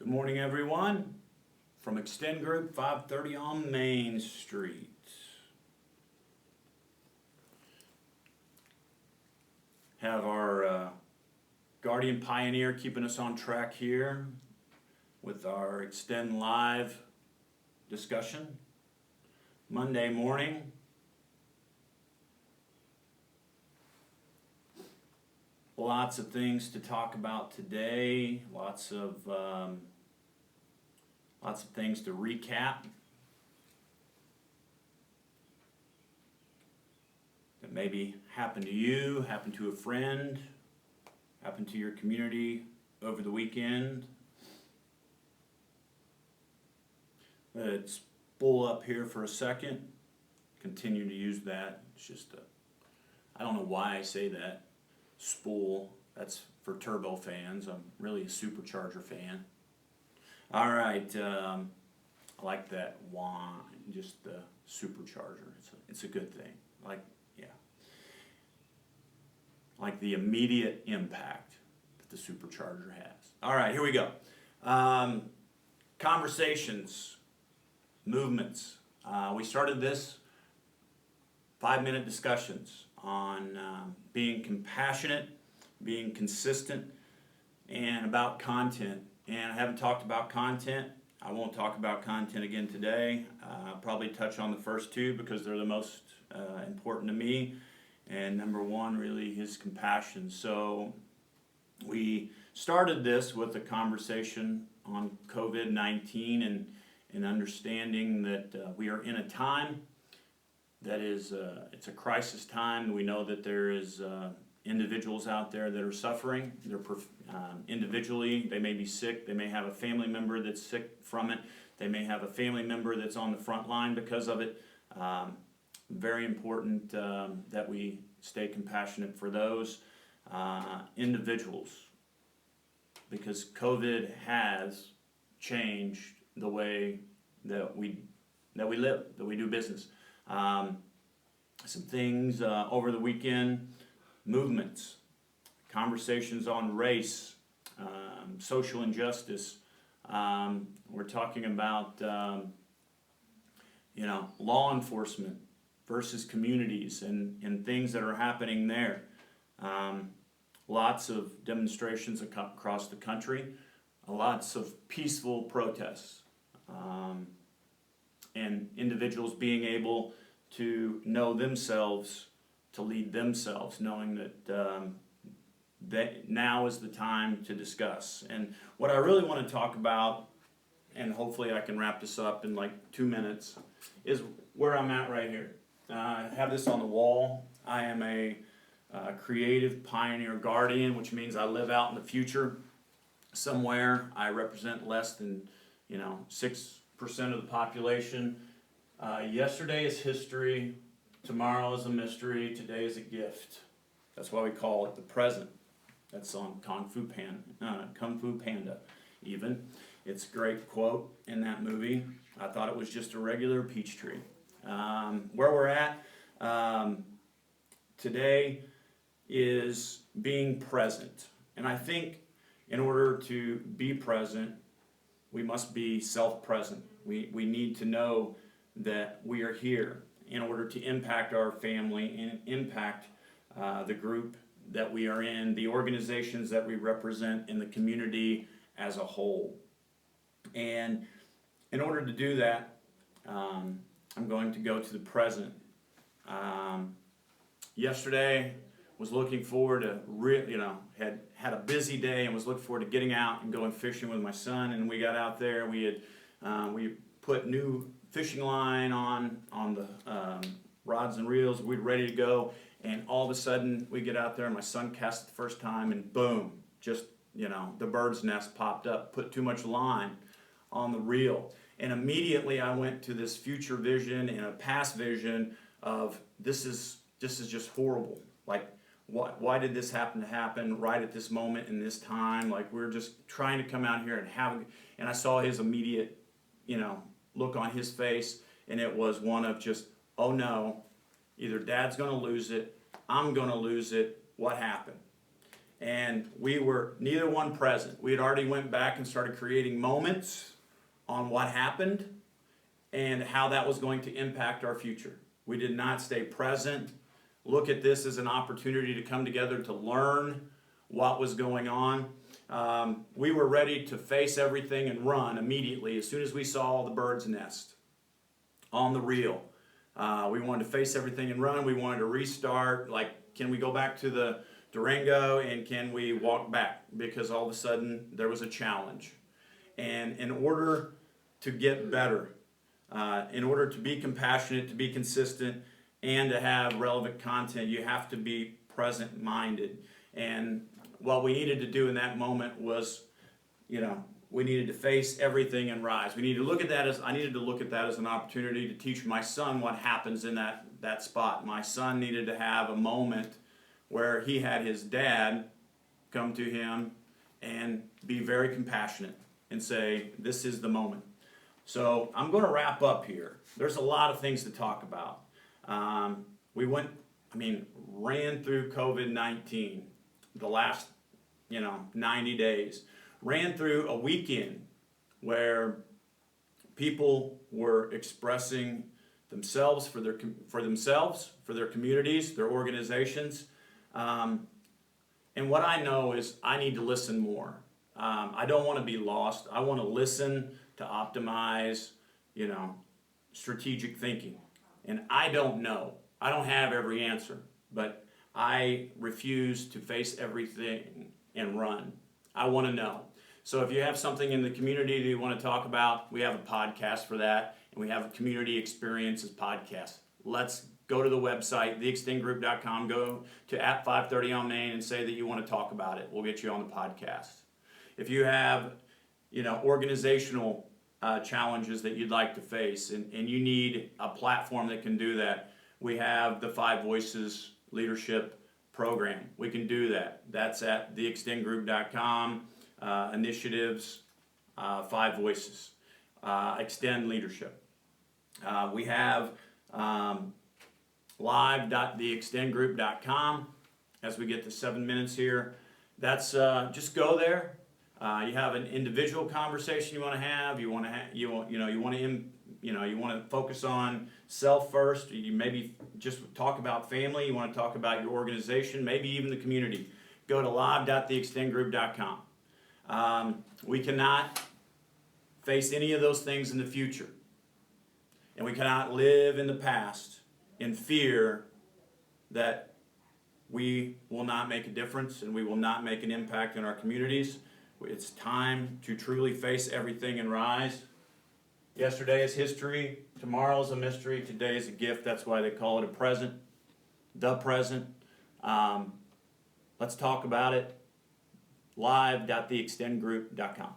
morning, everyone, from Extend Group, 530 on Main Street. Have our Guardian Pioneer keeping us on track here with our Extend Live discussion. Monday morning. Lots of things to talk about today. Lots of things to recap that maybe happened to you, happened to a friend, happened to your community over the weekend. Let's pull up here for a second. Continue to use that. It's just I don't know why I say that. Spool. That's for turbo fans. I'm really a supercharger fan. All right. I like that whine. Just the supercharger. It's a good thing. Like the immediate impact that the supercharger has. All right. Here we go. Conversations. Movements. We started this 5-minute discussions on being compassionate, being consistent, and about content. And I haven't talked about content. I won't talk about content again today. I'll probably touch on the first two because they're the most important to me. And number one really is compassion. So we started this with a conversation on COVID-19 and understanding that we are in a time that is, it's a crisis time. We know that there is individuals out there that are suffering. They're individually, they may be sick. They may have a family member that's sick from it. They may have a family member that's on the front line because of it. Very important that we stay compassionate for those individuals, because COVID has changed the way that we live, that we do business. Some things over the weekend, movements, conversations on race, social injustice. We're talking about law enforcement versus communities and things that are happening there. Lots of demonstrations across the country, lots of peaceful protests. And individuals being able to know themselves, to lead themselves, knowing that now is the time to discuss. And what I really want to talk about, and hopefully I can wrap this up in like 2 minutes, is where I'm at right here. I have this on the wall. I am a creative pioneer guardian, which means I live out in the future somewhere. I represent less than 6% of the population. Yesterday is history, tomorrow is a mystery, today is a gift. That's why we call it the present. That's on Kung Fu Panda even. It's a great quote in that movie. I thought it was just a regular peach tree. Where we're at today is being present. And I think in order to be present, we must be self-present. We need to know that we are here in order to impact our family and impact the group that we are in, the organizations that we represent, in the community as a whole. And in order to do that, I'm going to go to the present. Yesterday was looking forward to had a busy day and was looking forward to getting out and going fishing with my son. And we got out there. We put new fishing line on the rods and reels. We're ready to go, and all of a sudden we get out there and my son casts the first time, and boom, just the bird's nest popped up, put too much line on the reel. And immediately I went to this future vision and a past vision of this is just horrible. Like, why did this happen right at this moment in this time? Like, we're just trying to come out here and I saw his immediate look on his face, and it was one of just, oh no, either Dad's going to lose it, I'm going to lose it, what happened? And we were neither one present. We had already went back and started creating moments on what happened and how that was going to impact our future. We did not stay present, look at this as an opportunity to come together to learn what was going on. We were ready to face everything and run immediately as soon as we saw the bird's nest on the reel. We wanted to face everything and run. We wanted to restart. Like, can we go back to the Durango and can we walk back? Because all of a sudden there was a challenge. And in order to get better, in order to be compassionate, to be consistent, and to have relevant content, you have to be present-minded. And what we needed to do in that moment was, we needed to face everything and rise. I needed to look at that as an opportunity to teach my son what happens in that spot. My son needed to have a moment where he had his dad come to him and be very compassionate and say, this is the moment. So I'm going to wrap up here. There's a lot of things to talk about. We ran through COVID-19 the last, 90 days. Ran through a weekend where people were expressing themselves for their communities, their organizations. And what I know is I need to listen more. I don't want to be lost. I want to listen to optimize, strategic thinking. And I don't know. I don't have every answer, but I refuse to face everything and run. I want to know. So if you have something in the community that you want to talk about, we have a podcast for that, and we have a community experiences podcast. Let's go to the website, theextendgroup.com, go to at 530 on Main and say that you want to talk about it. We'll get you on the podcast. If you have, organizational challenges that you'd like to face and you need a platform that can do that, we have the 5 Voices Leadership Program. We can do that. That's at theextendgroup.com. Initiatives, 5 Voices, Extend Leadership. We have live.theextendgroup.com. As we get to 7 minutes here, that's just go there. You have an individual conversation you want to have. You want to focus on self first. You maybe just talk about family. You want to talk about your organization, maybe even the community. Go to live.theextendgroup.com. We cannot face any of those things in the future. And we cannot live in the past in fear that we will not make a difference and we will not make an impact in our communities. It's time to truly face everything and rise. Yesterday is history. Tomorrow is a mystery. Today is a gift. That's why they call it a present. The present. Let's talk about it. live.theextendgroup.com.